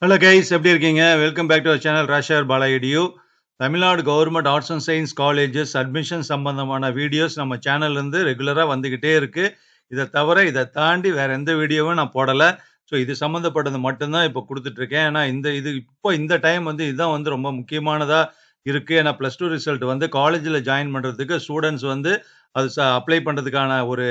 Hello guys, எப்படி இருக்கீங்க? Welcome back to our channel ராஷர் Bala edu. Tamil Nadu government arts and science colleges admission சம்பந்தமான videos நம்ம சேனல்லேருந்து ரெகுலராக வந்துக்கிட்டே இருக்கு. இதை தவிர இதை தாண்டி வேற எந்த வீடியோவும் நான் போடலை. ஸோ இது சம்மந்தப்பட்டது மட்டும்தான் இப்போ கொடுத்துட்ருக்கேன். ஏன்னா இந்த டைம் வந்து இதுதான் வந்து ரொம்ப முக்கியமானதாக இருக்குது. ஏன்னா +2 ரிசல்ட் வந்து காலேஜில் ஜாயின் பண்ணுறதுக்கு ஸ்டூடெண்ட்ஸ் வந்து அது அப்ளை பண்ணுறதுக்கான ஒரு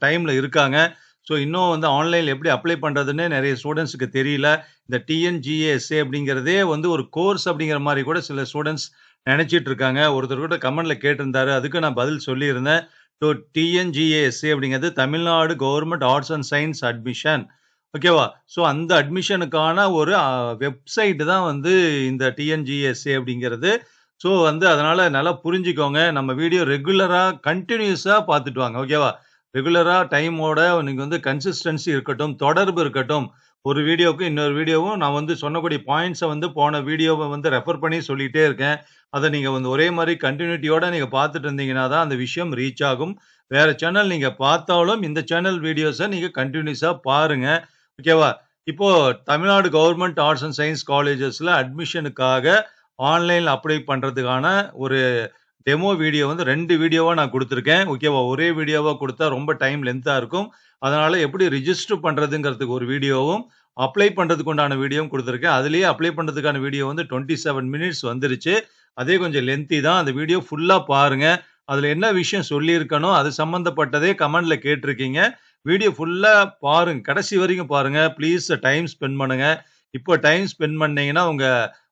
டைமில் இருக்காங்க. ஸோ இன்னும் வந்து ஆன்லைனில் எப்படி அப்ளை பண்ணுறதுன்னு நிறைய ஸ்டூடெண்ட்ஸுக்கு தெரியல. இந்த டிஎன்ஜிஏஎஸ்ஏ அப்படிங்கிறதே வந்து ஒரு கோர்ஸ் அப்படிங்கிற மாதிரி கூட சில ஸ்டூடெண்ட்ஸ் நினைச்சிட்டு இருக்காங்க. ஒருத்தர் கூட கமெண்ட்ல கேட்டிருந்தாரு, அதுக்கு நான் பதில் சொல்லியிருந்தேன். ஸோ டிஎன்ஜிஏஎஸ்ஏ அப்படிங்கிறது Tamil Nadu government arts and science admission. ஓகேவா? ஸோ அந்த அட்மிஷனுக்கான ஒரு வெப்சைட் தான் வந்து இந்த டிஎன்ஜிஎஸ்ஏ அப்படிங்கிறது. ஸோ வந்து அதனால நல்லா புரிஞ்சுக்கோங்க. நம்ம வீடியோ ரெகுலரா கண்டினியூஸா பார்த்துட்டு வாங்க. ஓகேவா? ரெகுலரா டைமோட நீங்க வந்து கன்சிஸ்டன்சி இருக்கட்டும், தொடர்பு இருக்கட்டும். ஒரு வீடியோவுக்கு இன்னொரு வீடியோவும் நான் வந்து சொன்னக்கூடிய பாயிண்ட்ஸ வந்து போன வீடியோவ வந்து ரெஃபர் பண்ணி சொல்லிட்டே இருக்கேன். அத நீங்க வந்து ஒரே மாரி கன்டினியூட்டியோட நீங்க பார்த்துட்டு இருந்தீங்கன்னா தான் அந்த விஷயம் ரீச் ஆகும். வேற சேனல் நீங்க பார்த்தாலும் இந்த சேனல் வீடியோஸ நீங்க கன்டினியூஸா பாருங்க. ஓகேவா? இப்போ Tamil Nadu government arts and science காலேஜஸ்ல அட்மிஷனுக்காக ஆன்லைன்ல அப்ளை பண்றதுக்கான ஒரு டெமோ வீடியோ வந்து 2 வீடியோவா நான் குடுத்துருக்கேன். ஓகேவா? ஒரே வீடியோவா குடுத்தா ரொம்ப டைம் லென்த்தா இருக்கும். அதனால எப்படி ரிஜிஸ்டர் பண்றதுங்கிறதுக்கு ஒரு வீடியோவும், அப்ளை பண்றதுக்கு உண்டான வீடியோவும் குடுத்துருக்கேன். அதிலேயே அப்ளை பண்றதுக்கான வீடியோ வந்து 27 மினிட்ஸ் வந்துருச்சு. அதே கொஞ்சம் லென்த்தி தான். அந்த வீடியோ ஃபுல்லா பாருங்க. அதுல என்ன விஷயம் சொல்லியிருக்கனோ, அது சம்மந்தப்பட்டதே கமெண்ட்ல கேட்டிருக்கீங்க. வீடியோ ஃபுல்லா பாருங்க. கடைசி வரைக்கும் பாருங்க. ப்ளீஸ் டைம் ஸ்பெண்ட் பண்ணுங்க. இப்போ டைம் ஸ்பெண்ட் பண்ணீங்கன்னா,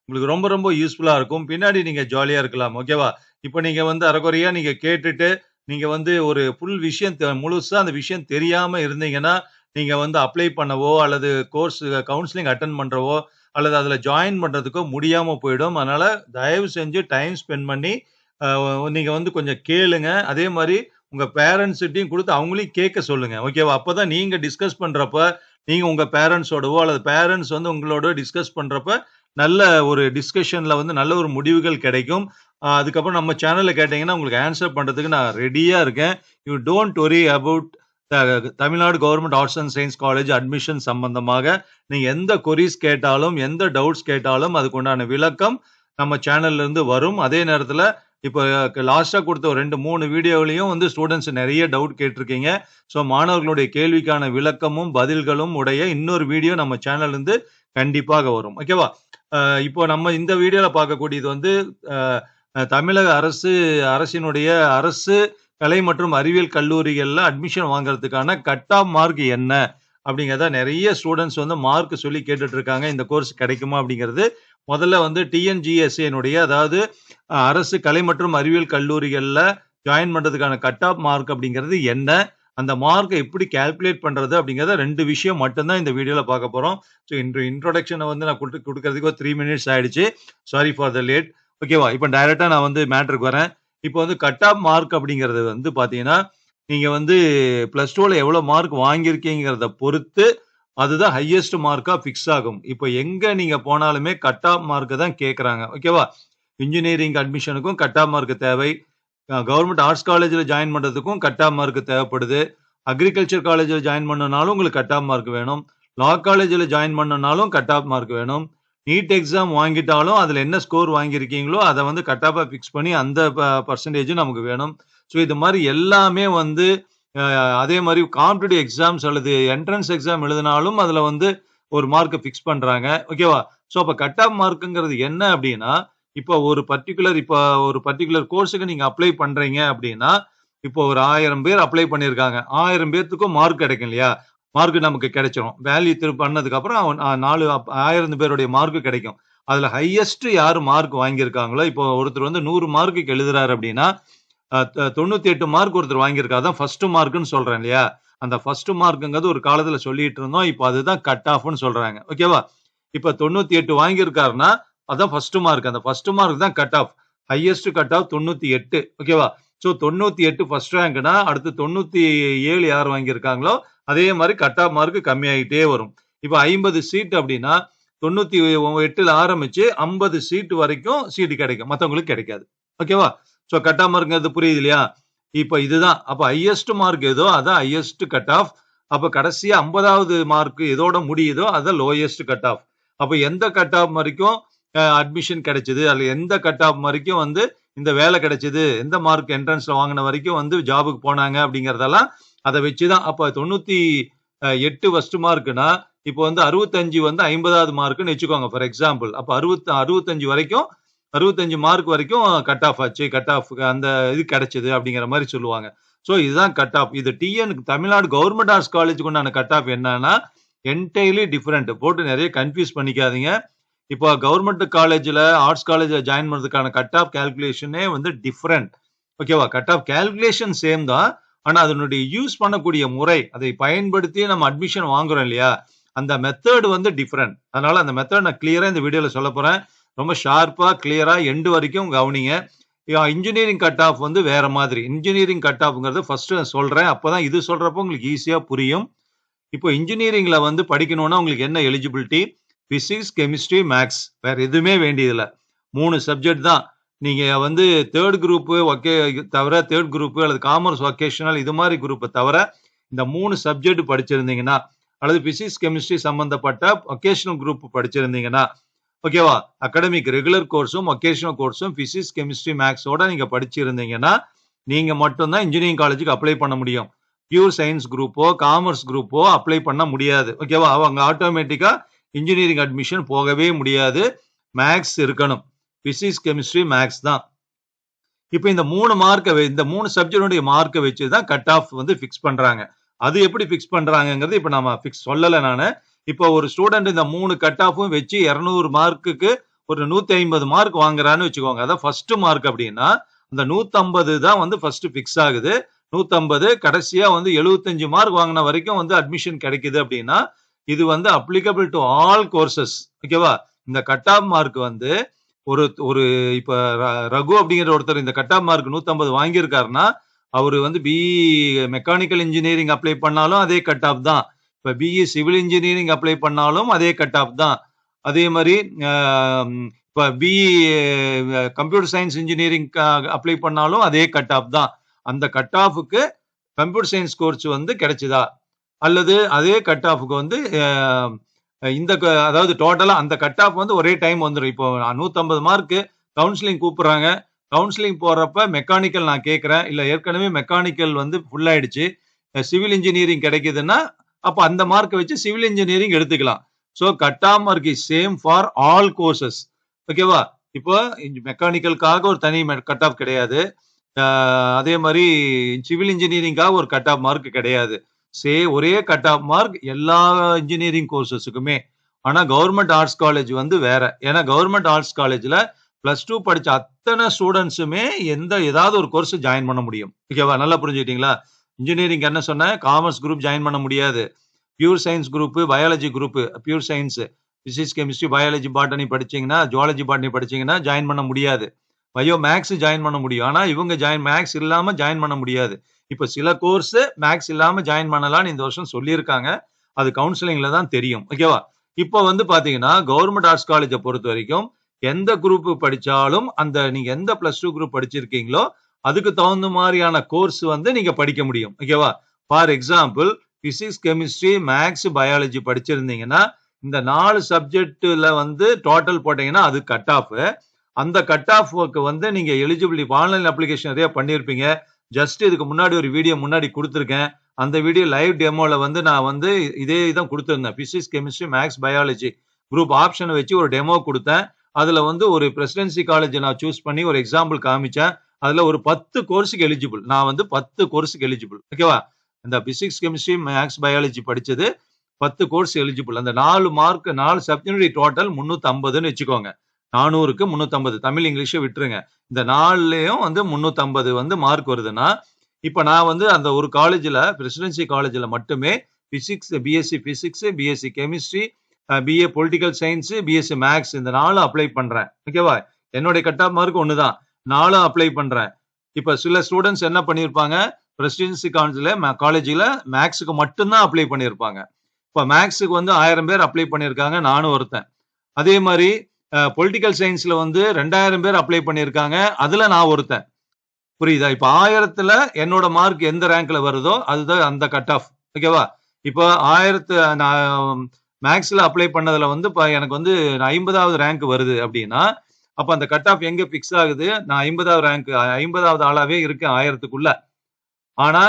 உங்களுக்கு ரொம்ப ரொம்ப யூஸ்ஃபுல்லா இருக்கும். பின்னாடி நீங்க ஜாலியா இருக்கலாம். ஓகேவா? இப்ப நீங்க வந்து அரைகுறையா நீங்க கேட்டுட்டு, நீங்க வந்து ஒரு ஃபுல் விஷயம் முழுசா அந்த விஷயம் தெரியாம இருந்தீங்கன்னா, நீங்க வந்து அப்ளை பண்ணவோ, அல்லது கோர்ஸ் கவுன்சிலிங் அட்டெண்ட் பண்றவோ, அல்லது அதுல ஜாயின் பண்றதுக்கோ முடியாம போயிடும். அதனால தயவு செஞ்சு டைம் ஸ்பெண்ட் பண்ணி, அ நீங்க வந்து கொஞ்சம் கேளுங்க. அதே மாரி உங்க பேரண்ட்ஸ்ட்டயும் குடுத்து அவங்களையும் கேட்க சொல்லுங்க. ஓகேவா? அப்பதான் நீங்க டிஸ்கஸ் பண்றப்ப, நீங்க உங்க பேரண்ட்ஸோடவோ, அல்லது பேரண்ட்ஸ் வந்து உங்களோட டிஸ்கஸ் பண்றப்ப, நல்ல ஒரு டிஸ்கஷன்ல வந்து நல்ல ஒரு முடிவுகள் கிடைக்கும். அதுக்கப்புறம் நம்ம சேனல்ல கேட்டீங்கன்னா, உங்களுக்கு ஆன்ஸர் பண்றதுக்கு நான் ரெடியா இருக்கேன். You don't worry about the Tamil Nadu government arts and science college admission சம்பந்தமாக நீங்க எந்த கொரீஸ் கேட்டாலும், எந்த டவுட்ஸ் கேட்டாலும் அதுக்கு உண்டான விளக்கம் நம்ம சேனல்ல இருந்து வரும். அதே நேரத்தில இப்ப லாஸ்ட்டா குடுத்த ஒரு 2, 3 வீடியோவிலயும் வந்து ஸ்டூடண்ட்ஸ் நெறைய டவுட் கேட்டிருக்கீங்க. ஸோ மாணவர்களுடைய கேள்விக்கான விளக்கமும், பதில்களும் உடைய இன்னொரு வீடியோ நம்ம சேனல்ல இருந்து கண்டிப்பாக வரும். ஓகேவா? அ இப்போ நம்ம இந்த வீடியோல பார்க்கக்கூடியது வந்து அ தமிழக அரசினுடைய அரசு கலை மற்றும் அறிவியல் கல்லூரிகள்ல அட்மிஷன் வாங்குறதுக்கான கட் ஆஃப் மார்க் என்ன? அப்படிங்கிறத நெறைய ஸ்டூடண்ட்ஸ் வந்து மார்க் சொல்லி கேட்டுட்டு இருக்காங்க. இந்த கோர்ஸ் கிடைக்குமா? அப்படிங்கிறது. முதல்ல வந்து டிஎன்ஜிஎஸ்ஏ அதாவது அரசு கலை மற்றும் அறிவியல் கல்லூரிகள்ல ஜாயின் பண்றதுக்கான கட் ஆஃப் மார்க் அப்படிங்கிறது என்ன? அந்த மார்க்க எப்படி கால்குலேட் பண்றது? அப்படிங்கிறத 2 விஷயம் மட்டும் தான் இந்த வீடியோல பார்க்க போறோம். ஸோ இன்ட்ரோடக்ஷன வந்து நான் குடுக்கறதுக்கு ஒரு 3 மினிட்ஸ் ஆயிடுச்சு. Sorry for the late. ஓகேவா? இப்ப டைரக்ட்டா நான் வந்து மேட்டருக்கு வரேன். இப்ப வந்து கட் ஆஃப் மார்க் அப்படிங்கிறது வந்து பார்த்தீங்கன்னா, நீங்க வந்து +2ல எவ்வளோ மார்க் வாங்கியிருக்கீங்கிறத பொறுத்து, அதுதான் ஹையஸ்ட் மார்க்கா ஃபிக்ஸ் ஆகும். இப்ப எங்க நீங்க போனாலுமே கட் ஆஃப் மார்க்க தான் கேட்கறாங்க. ஓகேவா? இன்ஜினியரிங் அட்மிஷனுக்கும் கட் ஆஃப் மார்க் தேவை. கவர்மெண்ட் ஆர்ட்ஸ் காலேஜ்ல ஜாயின் பண்றதுக்கும் கட் ஆஃப் மார்க் தேவைப்படுது. அக்ரிகல்ச்சர் காலேஜ்ல ஜாயின் பண்ணனாலும் உங்களுக்கு கட் ஆஃப் மார்க் வேணும். லா காலேஜ்ல ஜாயின் பண்ணனாலும் கட் ஆஃப் மார்க் வேணும். நீட் எக்ஸாம் வாங்கிட்டாலும் அதுல என்ன ஸ்கோர் வாங்கியிருக்கீங்களோ, அத வந்து கட் ஆஃபா ஃபிக்ஸ் பண்ணி அந்த பெர்சன்டேஜ் நமக்கு வேணும். ஸோ இது மாரி எல்லாமே வந்து அ அதே மாரி காம்படிட்டிவ் எக்ஸாம்ஸ் அல்லது என்ட்ரன்ஸ் எக்ஸாம் எழுதினாலும் அதுல வந்து ஒரு மார்க்க ஃபிக்ஸ் பண்றாங்க. ஓகேவா? ஸோ அப்ப கட் ஆஃப் மார்க்ங்கிறது என்ன அப்டின்னா, இப்போ ஒரு பர்ட்டிகுலர் கோர்ஸ்க்கு நீங்க அப்ளை பண்றீங்க அப்டின்னா, இப்போ ஒரு 1000 பேர் அப்ளை பண்ணியிருக்காங்க. 1000 பேத்துக்கும் மார்க் கிடைக்கும் இல்லையா? மார்க் நமக்கு கிடைச்சிரும். வேல்யூ பண்ணதுக்கு அப்புறம் 1000 பேருடைய மார்க் கிடைக்கும். அதுல ஹையஸ்ட் யாரு மார்க் வாங்கியிருக்காங்களோ, இப்போ ஒருத்தர் வந்து 100 மார்க்குக்கு எழுதுறாரு அப்டின்னா, 98 மார்க் ஒருத்தர் வாங்கியிருக்காரு. அதான் ஃபர்ஸ்ட் மார்க்ன்னு சொல்றேன் இல்லையா? அந்த ஃபர்ஸ்ட் மார்க்ங்கிறது ஒரு காலத்துல சொல்லிட்டு இருந்தோம். இப்ப அதுதான் கட் ஆஃப்ன்னு சொல்றாங்க. ஓகேவா? இப்ப 98 வாங்கியிருக்காருன்னா, அதான் ஃபர்ஸ்ட் மார்க். அந்த ஃபர்ஸ்ட் மார்க் தான் cut off. Highest cut off 98. ஓகேவா? ஸோ 98 ஃபர்ஸ்ட் ரேங்க்னா, அடுத்து 97 யார் வாங்கியிருக்காங்களோ, அதே மாரி கட் ஆஃப் மார்க் கம்மியாயிட்டே வரும். இப்ப 50 சீட் அப்டின்னா, 98ல ஆரம்பிச்சு 50 சீட் வரைக்கும் சீட் கிடைக்கும். மத்தவங்களுக்கு கிடைக்காது. ஓகேவா? ஸோ கட் ஆஃப் மார்க்ங்கிறது புரியுது இல்லையா? இப்ப இதுதான். அப்ப ஹையஸ்ட் மார்க் எதோ அதான் ஹையஸ்ட் கட் ஆஃப். அப்ப கடைசியா 50வது மார்க் எதோட முடியுதோ, அதான் லோயஸ்ட் கட் ஆஃப். அப்ப எந்த கட் ஆஃப் வரைக்கும் அட்மிஷன் கிடைச்சது, அதுல எந்த கட் ஆஃப் வரைக்கும் வந்து இந்த வேலை கிடைச்சது, எந்த மார்க் என்ட்ரன்ஸ்ல வாங்கின வரைக்கும் வந்து ஜாபுக்கு போனாங்க அப்படிங்கறதெல்லாம் அதை வச்சுதான். அப்ப 98 ஃபர்ஸ்ட் மார்க்னா இப்போ வந்து 65 வந்து 50வது மார்க்னு வச்சுக்கோங்க ஃபார் எக்ஸாம்பிள். அப்ப 65 வரைக்கும் 65 மார்க் வரைக்கும் கட் ஆஃப் ஆச்சு, கட் ஆஃப் அந்த இது கிடைச்சது அப்படிங்கிற மாதிரி சொல்லுவாங்க. சோ இதுதான் கட் ஆஃப். இது தமிழ்நாடு கவர்மெண்ட் ஆர்ட்ஸ் காலேஜுக்கு உண்டான கட் ஆஃப் என்னன்னா என்டையர்லி டிஃபரெண்ட். போட்டு நிறைய கன்ஃபியூஸ் பண்ணிக்காதீங்க. இப்போ கவர்மெண்ட் காலேஜ்ல ஆர்ட்ஸ் காலேஜ்ல ஜாயின் பண்றதுக்கான கட் ஆஃப் கால்குலேஷனே வந்து டிஃபரெண்ட். ஓகேவா? கட் ஆஃப் கால்குலேஷன் சேம் தான். ஆனா அதனுடைய யூஸ் பண்ணக்கூடிய முறை, அதை பயன்படுத்தி நம்ம அட்மிஷன் வாங்குறோம் இல்லையா, அந்த மெத்தட் வந்து டிஃபரெண்ட். அதனால அந்த மெத்தட் நான் கிளியரா இந்த வீடியோல சொல்ல போறேன். ரொம்ப ஷார்ப்பா கிளியரா எண்டு வரைக்கும் கவனிங்க. இன்ஜினியரிங் கட் ஆஃப் வந்து வேற மாதிரி. இன்ஜினியரிங் கட் ஆஃப்ங்கிறது ஃபர்ஸ்ட் நான் சொல்றேன். அப்பதான் இது சொல்றப்போ உங்களுக்கு ஈஸியா புரியும். இப்போ இன்ஜினியரிங்ல வந்து படிக்கணும்னா உங்களுக்கு என்ன எலிஜிபிலிட்டி? Physics, chemistry, maths. வேற எதுவுமே வேண்டியதில்ல. 3 சப்ஜெக்ட் தான். நீங்க வந்து தேர்ட் குரூப் தவிர, தேர்ட் குரூப் அல்லது காமர்ஸ் வொகேஷனல் இது மாதிரி குரூப்பை தவிர இந்த 3 சப்ஜெக்ட் படிச்சிருந்தீங்கன்னா, அல்லது பிசிக்ஸ் கெமிஸ்ட்ரி சம்பந்தப்பட்ட வொகேஷனல் குரூப் படிச்சிருந்தீங்கன்னா, ஓகேவா, அகாடமிக் ரெகுலர் கோர்ஸும் வொகேஷனல் கோர்ஸும் பிசிக்ஸ் கெமிஸ்ட்ரி மேக்ஸோட நீங்க படிச்சிருந்தீங்கன்னா நீங்க மட்டும்தான் இன்ஜினியரிங் காலேஜுக்கு அப்ளை பண்ண முடியும். பியூர் சயின்ஸ் குரூப்போ காமர்ஸ் குரூப்போ அப்ளை பண்ண முடியாது. ஓகேவா? அவங்க ஆட்டோமேட்டிக்கா இன்ஜினியரிங் அட்மிஷன் போகவே முடியாது. மேக்ஸ் இருக்கணும். பிசிக்ஸ் கெமிஸ்ட்ரி மேக்ஸ் தான். இப்போ இந்த 3 சப்ஜெக்டுடைய மார்க்கை வச்சு தான் கட் ஆஃப் வந்து ஃபிக்ஸ் பண்றாங்க. அது எப்படி ஃபிக்ஸ் பண்றாங்கங்கிறது இப்ப நம்ம சொல்லல நானு. இப்போ ஒரு ஸ்டூடெண்ட் இந்த 3 கட் ஆஃபும் வச்சு 200 மார்க்குக்கு ஒரு 150 மார்க் வாங்குறான்னு வச்சுக்கோங்க. அதான் ஃபர்ஸ்ட் மார்க் அப்படின்னா அந்த 150 தான் வந்து ஃபர்ஸ்ட் ஃபிக்ஸ் ஆகுது. 150 கடைசியா வந்து 75 மார்க் வாங்கின வரைக்கும் வந்து அட்மிஷன் கிடைக்குது அப்படின்னா இது வந்து அப்ளிகபிள் டு ஆல் கோர்சஸ். ஓகேவா? இந்த கட் ஆஃப் மார்க் வந்து ஒரு இப்ப ரகு அப்படிங்கிற ஒருத்தர் இந்த கட் ஆஃப் மார்க் 150 வாங்கியிருக்காருன்னா அவரு வந்து பிஇ மெக்கானிக்கல் இன்ஜினியரிங் அப்ளை பண்ணாலும் அதே கட் ஆஃப் தான். இப்ப பிஇ சிவில் இன்ஜினியரிங் அப்ளை பண்ணாலும் அதே கட் ஆஃப் தான். அதே மாதிரி இப்ப BE computer science engineering apply பண்ணாலும் அதே கட் ஆஃப் தான். அந்த கட் ஆஃபுக்கு கம்ப்யூட்டர் சயின்ஸ் கோர்ஸ் வந்து கிடைச்சதா, அல்லது அதே கட் ஆஃபுக்கு வந்து அதாவது டோட்டலா அந்த கட் ஆஃப் வந்து ஒரே டைம் வந்துடும். இப்போ 150 மார்க் கவுன்சிலிங் கூப்பிடுறாங்க. கவுன்சிலிங் போறப்ப மெக்கானிக்கல் நான் கேட்கிறேன், இல்ல ஏற்கனவே மெக்கானிக்கல் வந்து ஃபுல் ஆயிடுச்சு, சிவில் இன்ஜினியரிங் கிடைக்குதுன்னா அப்ப அந்த மார்க்கை வச்சு சிவில் இன்ஜினியரிங் எடுத்துக்கலாம். So cut off mark is same for all courses. ஓகேவா? இப்போ மெக்கானிக்கலுக்காக ஒரு தனி கட் ஆஃப் கிடையாது. அதே மாதிரி சிவில் இன்ஜினியரிங்காக ஒரு கட் ஆஃப் மார்க் கிடையாது. ஒரே கட் ஆஃப் மார்க் எல்லா இன்ஜினியரிங் கோர்சஸுக்குமே. ஆனா கவர்மெண்ட் ஆர்ட்ஸ் காலேஜ் வந்து வேற. ஏன்னா கவர்மெண்ட் ஆர்ட்ஸ் காலேஜ்ல +2 படிச்ச அத்தனை ஸ்டூடெண்ட்ஸுமே ஏதாவது ஒரு கோர்ஸ் ஜாயின் பண்ண முடியும். ஓகேவா? நல்லா புரிஞ்சுக்கிட்டீங்களா? இன்ஜினியரிங் என்ன சொன்னேன்? காமர்ஸ் குரூப் ஜாயின் பண்ண முடியாது. Pure science group, biology group, pure science physics chemistry biology botany படிச்சீங்கன்னா, ஜுவாலஜி பாட்டனி படிச்சீங்கன்னா ஜாயின் பண்ண முடியாது. பயோ மேக்ஸ் ஜாயின் பண்ண முடியும். ஆனா இவங்க மேக்ஸ் இல்லாம ஜாயின் பண்ண முடியாது. இப்ப சில கோர்ஸ் மேக்ஸ் இல்லாம ஜாயின் பண்ணலாம்னு இந்த வருஷம் சொல்லியிருக்காங்க. அது கவுன்சிலிங்ல தான் தெரியும். ஓகேவா? இப்போ வந்து பாத்தீங்கன்னா கவர்மெண்ட் ஆர்ட்ஸ் காலேஜை பொறுத்த வரைக்கும் எந்த குரூப் படிச்சாலும் நீங்க எந்த +2 குரூப் படிச்சிருக்கீங்களோ அதுக்கு தகுந்த மாதிரியான கோர்ஸ் வந்து நீங்க படிக்க முடியும். ஓகேவா? For example physics chemistry maths biology படிச்சிருந்தீங்கன்னா இந்த 4 சப்ஜெக்ட்ல வந்து டோட்டல் போட்டீங்கன்னா அது கட் ஆஃப். அந்த கட் ஆஃப்க்கு வந்து நீங்க எலிஜிபிலிட்டி ஆன்லைன் அப்ளிகேஷன் நிறைய பண்ணிருப்பீங்க. ஜஸ்ட் இதுக்கு முன்னாடி ஒரு வீடியோ முன்னாடி கொடுத்துருக்கேன். அந்த வீடியோ லைவ் டெமோல வந்து நான் வந்து இதே தான் கொடுத்துருந்தேன். Physics chemistry maths biology group ஆப்ஷனை வச்சு ஒரு டெமோ கொடுத்தேன். அதுல வந்து ஒரு பிரசிடென்சி காலேஜ் நான் சூஸ் பண்ணி ஒரு எக்ஸாம்பிள் காமிச்சேன். அதுல ஒரு 10 கோர்ஸுக்கு எலிஜிபிள். நான் வந்து 10 கோர்ஸுக்கு எலிஜிபிள். ஓகேவா? இந்த பிசிக்ஸ் கெமிஸ்ட்ரி மேக்ஸ் பயாலஜி படிச்சது 10 கோர்ஸ் எலிஜிபிள். அந்த 4 சப்ஜெக்ட் டோட்டல் 350ன்னு வச்சுக்கோங்க. 400க்கு 350 தமிழ் இங்கிலீஷை விட்டுருங்க. இந்த 4லயும் வந்து 350 வந்து மார்க் வருதுன்னா இப்ப நான் வந்து அந்த ஒரு காலேஜ்ல பிரசிடென்சி காலேஜ்ல மட்டுமே BSc physics, BSc chemistry, BA political science, BSc maths இந்த 4 அப்ளை பண்றேன். ஓகேவா? என்னுடைய கட் ஆஃப் மார்க் ஒண்ணுதான். 4 அப்ளை பண்றேன். இப்ப சில ஸ்டூடெண்ட்ஸ் என்ன பண்ணிருப்பாங்க, பிரசிடென்சி காலேஜ்ல மேக்ஸுக்கு மட்டும்தான் அப்ளை பண்ணிருப்பாங்க. இப்ப மேக்ஸுக்கு வந்து 1000 பேர் அப்ளை பண்ணிருக்காங்க. நானும் ஒருத்தன். அதே மாதிரி பொலிட்டிக்கல் சயின்ஸ்ல வந்து 2000 பேர் அப்ளை பண்ணிருக்காங்க. அதுல நான் ஒருத்தன். புரியுதா? இப்ப 1000த்துல என்னோட மார்க் எந்த ரேங்க்ல வருதோ அதுதான் அந்த கட் ஆஃப். ஓகேவா? இப்போ 1000 மேக்ஸ்ல அப்ளை பண்ணதுல வந்து எனக்கு வந்து 50வது ரேங்க் வருது அப்படின்னா, அப்ப அந்த கட் ஆஃப் எங்க பிக்ஸ் ஆகுது? நான் 50வது ரேங்க் 50வது ஆளாவே இருக்கேன் 1000க்குள்ள. ஆனா,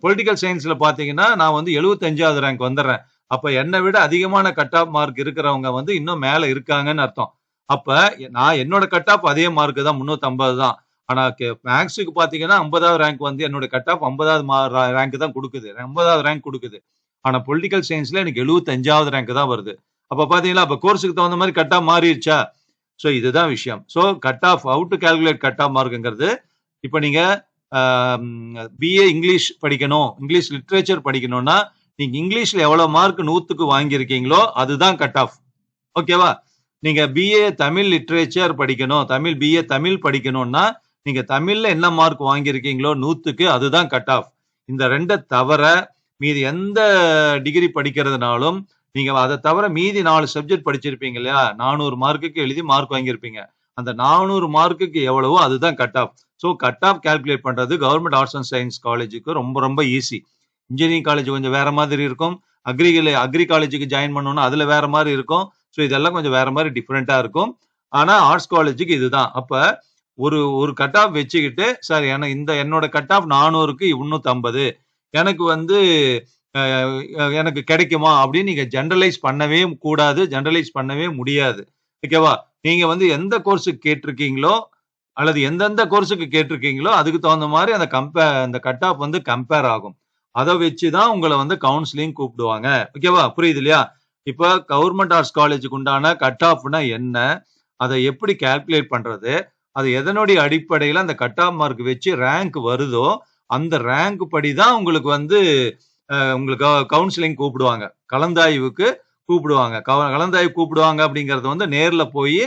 பொலிட்டிக்கல் சயன்ஸ்ல பார்த்தீங்கன்னா, நான் வந்து 75வது ரேங்க் வந்துர்றேன். அப்ப என்ன விட அதிகமான கட் ஆஃப் மார்க் இருக்கிறவங்க வந்து இன்னும் மேல இருக்காங்கன்னு அர்த்தம். அப்ப நான் என்னோட கட் ஆஃப் அதே மார்க் தான் 350 தான். ஆனா மேத்ஸ்க்கு பார்த்தீங்கன்னா 50வது ரேங்க் வந்து என்னோட கட் ஆஃப் 50வது ரேங்க் தான் குடுக்குது. 50வது ரேங்க் குடுக்குது. ஆனா பொலிட்டிக்கல் சயன்ஸ்ல எனக்கு 75வது ரேங்க் தான் வருது. அப்ப பார்த்தீங்களா, அப்ப கோர்ஸ்க்கு தகுந்த மாரி கட் ஆஃப் மாறிருச்சா? சோ இதுதான் விஷயம். So cut off how to calculate cut off மார்க்ங்கிறது, இப்ப நீங்க பிஏ இங்கிலீஷ் படிக்கணும், இங்கிலீஷ் லிட்டரேச்சர் படிக்கணும்னா, நீங்க இங்கிலீஷ்ல எவ்வளவு மார்க் 100க்கு வாங்கியிருக்கீங்களோ, அதுதான் கட் ஆஃப். ஓகேவா? நீங்க பிஏ தமிழ் லிட்டரேச்சர் படிக்கணும், பிஏ தமிழ் படிக்கணும்னா, நீங்க தமிழ்ல என்ன மார்க் வாங்கியிருக்கீங்களோ 100க்கு அதுதான் கட் ஆஃப். இந்த 2 தவிர மீதி எந்த டிகிரி படிக்கிறதுனாலும், நீங்க அத தவிர மீதி 4 சப்ஜெக்ட் படிச்சிருப்பீங்க இல்லையா? 400 மார்க்குக்கு எழுதி மார்க் வாங்கியிருப்பீங்க. அந்த 400 மார்க்குக்கு எவ்வளவோ அதுதான் cut off. So cut of calculate பண்றது கவர்ன்மெண்ட் ஆர்ட்ஸ் அண்ட் சயன்ஸ் காலேஜுக்கு ரொம்ப ரொம்ப ஈஸி. இன்ஜினியரிங் காலேஜ் கொஞ்சம் வேற மாதிரி இருக்கும். அக்ரி காலேஜுக்கு ஜாயின் பண்ணனும்னா அதுல வேற மாரி இருக்கும். சோ இதெல்லாம் கொஞ்சம் வேற மாரி டிஃபரெண்டா இருக்கும். ஆனா ஆர்ட்ஸ் காலேஜுக்கு இதுதான். அப்ப ஒரு ஒரு கட் ஆஃப் வச்சுக்கிட்டு, சார் என்னோட கட் ஆஃப் 400க்கு 350. எனக்கு வந்து எனக்கு கிடைக்குமா? அப்படின்னு நீங்க ஜெனரலைஸ் பண்ணவே கூடாது. ஜெனரலைஸ் பண்ணவே முடியாது. ஓகேவா? நீங்க வந்து எந்த கோர்ஸ்க்கு கேட்டிருக்கீங்களோ, அல்லது எந்தெந்த கோர்ஸ்க்கு கேட்டிருக்கீங்களோ, அதுக்கு தகுந்த மாரி அந்த கட் ஆஃப் வந்து கம்பேர் ஆகும். அத வச்சு தான் உங்கள வந்து கவுன்சிலிங் கூப்பிடுவாங்க. ஓகேவா? புரியுது இல்லையா? இப்ப கவர்ன்மெண்ட் ஆர்ட்ஸ் காலேஜ்க்கு உண்டான கட் ஆஃப்னா என்ன? அத எப்படி கால்குலேட் பண்றது? அது எதனுடைய அடிப்படையில அந்த கட் ஆஃப் மார்க் வச்சு ரேங்க் வருதோ, அந்த ரேங்க் படி தான் உங்களுக்கு வந்து உங்களுக்கு கவுன்சிலிங் கூப்பிடுவாங்க. கலந்தாய்வுக்கு கூப்பிடுவாங்க. கலந்தாய்வு கூப்பிடுவாங்க அப்படிங்கிறது வந்து நேர்ல போயி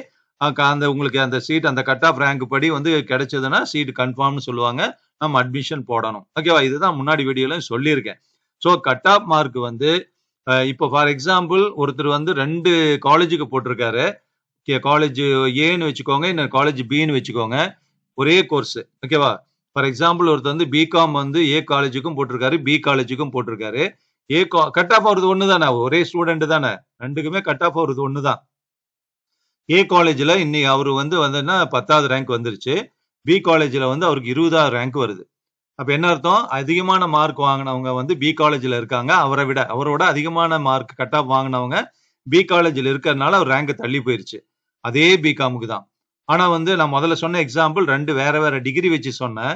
உங்களுக்கு அந்த சீட் அந்த கட் ஆஃப் ரேங்க் படி வந்து கிடைச்சதுன்னா சீட் கன்ஃபார்ம்னு சொல்லுவாங்க. நம்ம அட்மிஷன் போடணும். ஓகேவா? இதுதான் முன்னாடி வீடியோலயும் சொல்லியிருக்கேன். சோ கட் ஆஃப் மார்க் வந்து இப்போ ஃபார் எக்ஸாம்பிள் ஒருத்தர் வந்து 2 காலேஜுக்கு போட்டிருக்காரு. காலேஜ் ஏன்னு வச்சுக்கோங்க. இன்னொரு காலேஜ் பின்னு வச்சுக்கோங்க. ஒரே கோர்ஸ். ஓகேவா? ஃபார் எக்ஸாம்பிள் ஒருத்தர் வந்து பிகாம் வந்து ஏ காலேஜுக்கும் போட்டிருக்காரு, பி காலேஜுக்கும் போட்டிருக்காரு. கட் ஆஃப் வருது ஒண்ணு தானே. ஒரே ஸ்டூடண்ட் தானே. 2க்குமே கட் ஆஃப் வருது ஒண்ணு தான். ஏ காலேஜ்ல இன்னைக்கு அவரு வந்து வந்ததுன்னா 10வது ரேங்க் வந்துருச்சு. பி காலேஜ்ல வந்து அவருக்கு 20வது ரேங்க் வருது. அப்ப என்ன அர்த்தம்? அதிகமான மார்க் வாங்குனவங்க வந்து பி காலேஜ்ல இருக்காங்க. அவரோட அதிகமான மார்க் கட் ஆஃப் வாங்குனவங்க பி காலேஜ்ல இருக்கறனால அவர் ரேங்க் தள்ளி போயிருச்சு. அதே பிகாம்க்கு தான். ஆனா வந்து நான் முதல்ல சொன்ன எக்ஸாம்பிள் 2 வேற வேற டிகிரி வச்சு சொன்னேன்.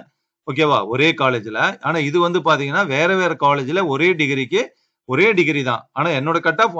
ஓகேவா? ஒரே காலேஜ்ல. ஆனா இது வந்து பாத்தீங்கன்னா வேற வேற காலேஜ்ல ஒரே டிகிரிக்கு ஒரே டிகிரி தான். ஆனா என்னோட கட் ஆஃப்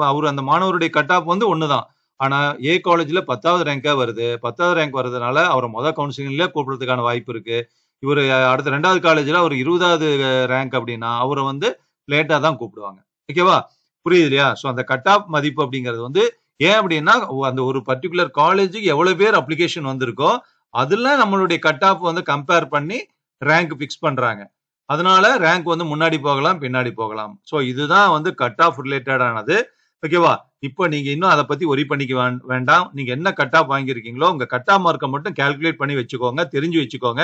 அவரு அந்த மாணவருடைய கட் ஆஃப் வந்து ஒண்ணு தான். ஆனா ஏ காலேஜ்ல 10வது ரேங்கா வருது. 10வது ரேங்க் வரதுனால அவர கவுன்சிலிங்லயே கூப்பிடுறதுக்கான வாய்ப்பு இருக்கு. இவரு அடுத்த 2வது காலேஜ்ல ஒரு 20வது ரேங்க் அப்படின்னா, அவர வந்து லேட்டா தான் கூப்பிடுவாங்க. ஓகேவா? புரியுது இல்லையா? சோ அந்த கட் ஆஃப் மதிப்பு அப்படிங்கிறது வந்து ஏன் அப்படின்னா, அந்த ஒரு பர்ட்டிகுலர் காலேஜ்க்கு எவ்வளவு பேர் அப்ளிகேஷன் வந்திருக்கோ, அதுல நம்மளுடைய கட் ஆஃப் வந்து கம்பேர் பண்ணி ரேங்க் பிக்ஸ் பண்றாங்க. அதனால ரேங்க் வந்து முன்னாடி போகலாம், பின்னாடி போகலாம். சோ இதுதான் வந்து கட் ஆஃப் ரிலேட்டட் ஆனது. ஓகேவா? இப்ப நீங்க இன்னும் அத பத்தி வொரி பண்ணிக்க வேண்டாம். நீங்க என்ன கட் ஆஃப் வாங்கியிருக்கீங்களோ, உங்க கட் ஆஃப் மார்க்க மட்டும் கால்குலேட் பண்ணி வச்சுக்கோங்க. தெரிஞ்சு வச்சுக்கோங்க.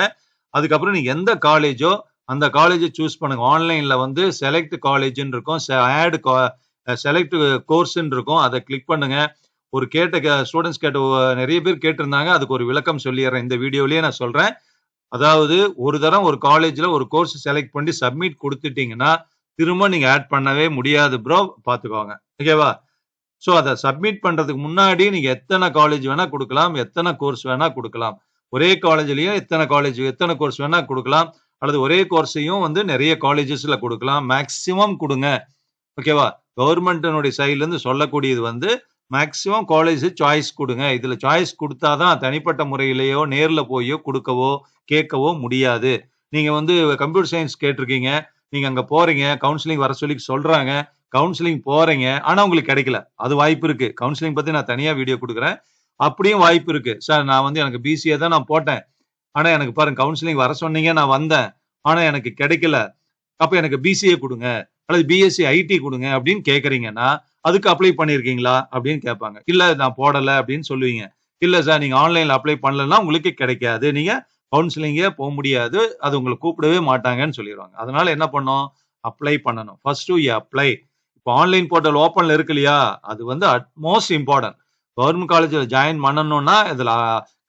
அதுக்கப்புறம் நீங்க எந்த காலேஜோ, அந்த காலேஜ சூஸ் பண்ணுங்க. ஆன்லைன்ல வந்து செலக்ட் காலேஜ்ன்னு இருக்கும். ஆட் செலக்ட் கோர்ஸ்ன்னு இருக்கும். அத கிளிக் பண்ணுங்க. ஒரு ஸ்டூடண்ட்ஸ் கேட்ட நெறைய பேர் கேட்டிருந்தாங்க. அதுக்கு ஒரு விளக்கம் சொல்லிர்றேன். இந்த வீடியோலயே நான் சொல்றேன். அதாவது ஒரு தரம் ஒரு காலேஜ்ல ஒரு கோர்ஸ் செலக்ட் பண்ணி சப்மிட் குடுத்துட்டீங்கன்னா, திரும்ப நீங்க ஆட் பண்ணவே முடியாது ப்ரோ. பாத்துக்கோங்க. ஓகேவா? சோ அத சப்மிட் பண்றதுக்கு முன்னாடி நீங்க எத்தன காலேஜ் வேணா குடுக்கலாம். எத்தன கோர்ஸ் வேணா குடுக்கலாம். ஒரே காலேஜ்லயும் எத்தன கோர்ஸ் வேணா குடுக்கலாம். அல்லது ஒரே கோர்ஸையும் வந்து நெறைய காலேஜஸ்ல குடுக்கலாம். மேக்ஸிமம் குடுங்க. ஓகேவா? கவர்ன்மென்ட்னுடைய சைடுல இருந்து சொல்லக்கூடியது வந்து மேக்ஸிமம் காலேஜ் சாய்ஸ் குடுங்க. இதுல சாய்ஸ் குடுத்தா தான் தனிப்பட்ட முறையிலயோ, நேர்ல போயோ குடுக்கவோ, கேட்கவோ முடியாது. நீங்க வந்து கம்ப்யூட்டர் சயன்ஸ் கேட்டிருக்கீங்க. நீங்க அங்க போறீங்க. கவுன்சிலிங் வர சொல்லி சொல்றாங்க. கவுன்சிலிங் போறீங்க. ஆனா உங்களுக்கு கிடைக்கல. அது வாய்ப்பு இருக்கு. கவுன்சிலிங் பத்தி நான் தனியா வீடியோ குடுக்குறேன். அப்படியும் வாய்ப்பு இருக்கு. சார் நான் வந்து எனக்கு பிசிஏ தான் நான் போட்டேன். ஆனா எனக்கு பாருங்க கவுன்சிலிங் வர சொன்னீங்க. நான் வந்தேன். ஆனா எனக்கு கிடைக்கல. அப்ப எனக்கு பிசிஏ குடுங்க. அல்லது பிஎஸ்சி ஐடி குடுங்க அப்படின்னு கேட்கறீங்கன்னா, அதுக்கு அப்ளை பண்ணியிருக்கீங்களா? அப்படின்னு கேட்பாங்க. இல்ல நான் போடல அப்படின்னு சொல்லுவீங்க. இல்ல சார் நீங்க ஆன்லைன்ல அப்ளை பண்ணலன்னா உங்களுக்கு கிடைக்காது. நீங்க கவுன்சிலிங்கே முடியாது. அது உங்கள கூப்பிடவே மாட்டாங்கன்னு சொல்லிருவாங்க. அதனால என்ன பண்ணணும்? அப்ளை பண்ணணும். First you apply. இப்போ ஆன்லைன் போர்ட்டல் ஓப்பன்ல இருக்கு இல்லையா? அது வந்து அட்மோஸ்ட் இம்பார்ட்டன்ட். கவர்மெண்ட் காலேஜ்ல ஜாயின் பண்ணணும்னா, இதுல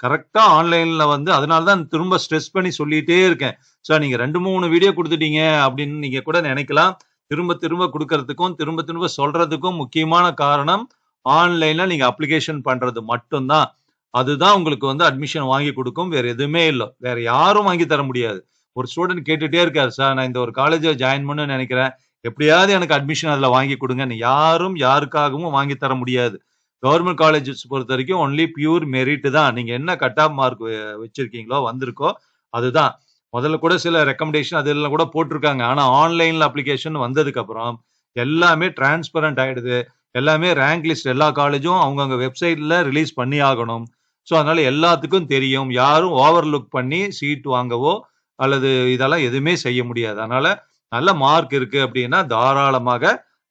கரெக்ட்டா ஆன்லைன்ல வந்து அதனால தான் திரும்ப ஸ்ட்ரெஸ் பண்ணி சொல்லிட்டே இருக்கேன். சார் நீங்க 2, 3 வீடியோ குடுத்துட்டீங்க அப்படின்னு நீங்க கூட நெனைக்கலாம். திரும்ப திரும்ப குடுக்கறதுக்கும், திரும்ப திரும்ப சொல்றதுக்கும் முக்கியமான காரணம், ஆன்லைன்ல நீங்க அப்ளிகேஷன் பண்றது மட்டும் தான். அதுதான் உங்களுக்கு வந்து அட்மிஷன் வாங்கி குடுக்கும். வேற எதுவுமே இல்ல. வேற யாரும் வாங்கி தர முடியாது. ஒரு ஸ்டூடண்ட் கேட்டுட்டே இருக்காரு, "சார் நான் இந்த ஒரு காலேஜ்ல ஜாயின் பண்ணணும்னு நெனைக்கிறேன். எப்படியாவது எனக்கு அட்மிஷன் அதுல வாங்கி குடுங்கன்னு." யாரும் யாருக்காகவும் வாங்கி தர முடியாது. கவர்மெண்ட் காலேஜஸ் பொறுத்தவரைக்கும் ஒன்லி பியூர் மெரிட் தான். நீங்க என்ன கட் ஆஃப் மார்க் வச்சிருக்கீங்களோ, வந்திருக்கோ அதுதான். முதல்ல கூட சில ரெக்கமெண்டேஷன் அதெல்லாம் கூட போட்டிருக்காங்க. ஆனா ஆன்லைன்ல அப்ளிகேஷன் வந்ததுக்கு அப்புறம் எல்லாமே டிரான்ஸ்பரன்ட் ஆயிடுது. எல்லாமே ரேங்க் லிஸ்ட் எல்லா காலேஜும் அவங்கவங்க வெப்சைட்ல ரிலீஸ் பண்ணி ஆகணும். ஸோ அதனால எல்லாத்துக்கும் தெரியும். யாரும் ஓவர்லுக் பண்ணி சீட் வாங்கவோ அல்லது இதெல்லாம் எதுவுமே செய்ய முடியாது. அதனால நல்ல மார்க் இருக்கு அப்படின்னா தாராளமாக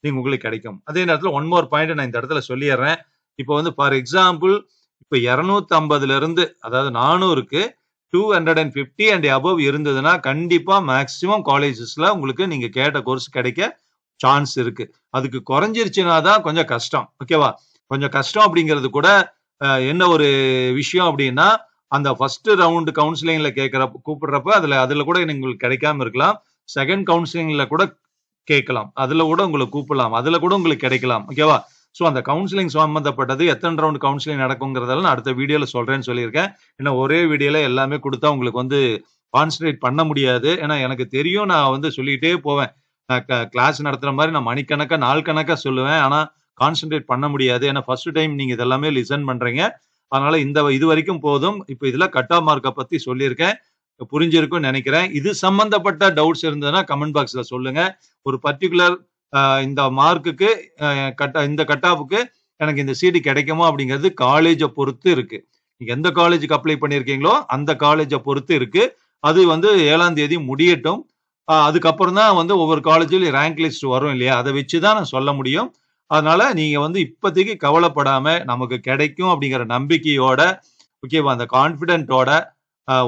உங்களுக்கு கிடைக்கும். அதே நேரத்துல ஒன் மோர் பாயிண்ட் நான் இந்த இடத்துல சொல்லிர்றேன். இப்ப வந்து ஃபார் எக்ஸாம்பிள் இப்ப 250ல இருந்து அதாவது 400க்கு 250 அண்ட் அபவ் இருந்ததுன்னா கண்டிப்பா மேக்ஸிமம் காலேஜஸ்ல உங்களுக்கு நீங்க கேட்ட கோர்ஸ் கிடைக்க சான்ஸ் இருக்கு. அதுக்கு குறைஞ்சிருச்சுன்னா தான் கொஞ்சம் கஷ்டம். ஓகேவா? கொஞ்சம் கஷ்டம் அப்படிங்கிறது கூட என்ன ஒரு விஷயம் அப்படின்னா, அந்த ஃபர்ஸ்ட் ரவுண்ட் கவுன்சிலிங்ல கூப்பிடுறப்ப அதுல கூட உங்களுக்கு கிடைக்காம இருக்கலாம். செகண்ட் கவுன்சிலிங்ல கூட கேட்கலாம். அதுல கூட உங்கள கூப்பிடலாம். அதுல கூட உங்களுக்கு கிடைக்கலாம். ஓகேவா? சோ அந்த கவுன்சிலிங் சம்பந்தப்பட்டது எத்தன ரவுண்ட் கவுன்சிலிங் நடக்கும்ங்கறதெல்லாம் நான் அடுத்த வீடியோல சொல்றேன்னு சொல்லியிருக்கேன். ஏன்னா ஒரே வீடியோல எல்லாமே குடுத்தா உங்களுக்கு வந்து கான்சன்ட்ரேட் பண்ண முடியாது. ஏன்னா எனக்கு தெரியும் நான் வந்து சொல்லிட்டே போவேன். நான் கிளாஸ் நடத்துற மாரி நான் மணிக்கணக்கா, நாள் கணக்கா சொல்லுவேன். ஆனா கான்சன்ட்ரேட் பண்ண முடியாது. ஏன்னா ஃபர்ஸ்ட் டைம் நீங்க இதெல்லாமே லிசன் பண்றீங்க. அதனால இதுவரைக்கும் போதும். இப்ப இதுல கட் ஆஃப் மார்க்க பத்தி சொல்லியிருக்கேன். புரிஞ்சிருக்கும்னு நெனைக்கிறேன். இது சம்பந்தப்பட்ட டவுட்ஸ் இருந்ததுன்னா கமெண்ட் பாக்ஸ்ல சொல்லுங்க. ஒரு பர்ட்டிகுலர் இந்த மார்க்குக்கு இந்த கட் ஆஃப்க்கு எனக்கு இந்த சீட் கிடைக்குமா அப்படிங்கிறது காலேஜ பொறுத்து இருக்கு. நீங்க எந்த காலேஜ்க்கு அப்ளை பண்ணியிருக்கீங்களோ அந்த காலேஜ பொறுத்து இருக்கு. அது வந்து 7ஆம் தேதி முடியட்டும். அதுக்கப்புறம் தான் வந்து ஒவ்வொரு காலேஜ்லயும் ரேங்க் லிஸ்ட் வரும் இல்லையா? அத வச்சு தான் நான் சொல்ல முடியும். அதனால நீங்க வந்து இப்போதைக்கு கவலைப்படாம நமக்கு கிடைக்கும் அப்படிங்கிற நம்பிக்கையோட, ஓகேவா? அந்த கான்ஃபிடென்ட்டோட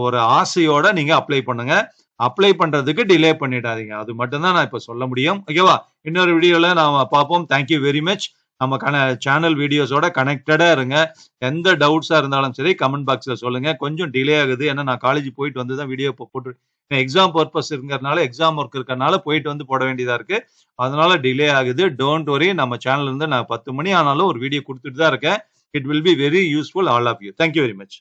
ஒரு ஆசையோட நீங்க அப்ளை பண்ணுங்க. அப்ளை பண்றதுக்கு டிலே பண்ணிடாதீங்க. அது மட்டும் தான் நான் இப்ப சொல்ல முடியும். ஓகேவா? இன்னொரு வீடியோல நாம பார்ப்போம். Thank you very much. நம்ம சேனல் வீடியோஸோட கனெக்டடா இருங்க. எந்த டவுட்ஸா இருந்தாலும் சரி கமெண்ட் பாக்ஸ்ல சொல்லுங்க. கொஞ்சம் டிலே ஆகுது. ஏன்னா நான் காலேஜ் போயிட்டு வந்து தான் வீடியோ போட்டு எக்ஸாம் பர்பஸ் இருக்கிறனால, எக்ஸாம் ஒர்க் இருக்கறனால போயிட்டு வந்து போட வேண்டியதா இருக்கு. அதனால டிலே ஆகுது. Don't worry. நம்ம சேனல்ல இருந்து நான் 10 மணி ஆனாலும் ஒரு வீடியோ குடுத்துட்டு தான் இருக்கேன். It will be very useful all of you. Thank you very much.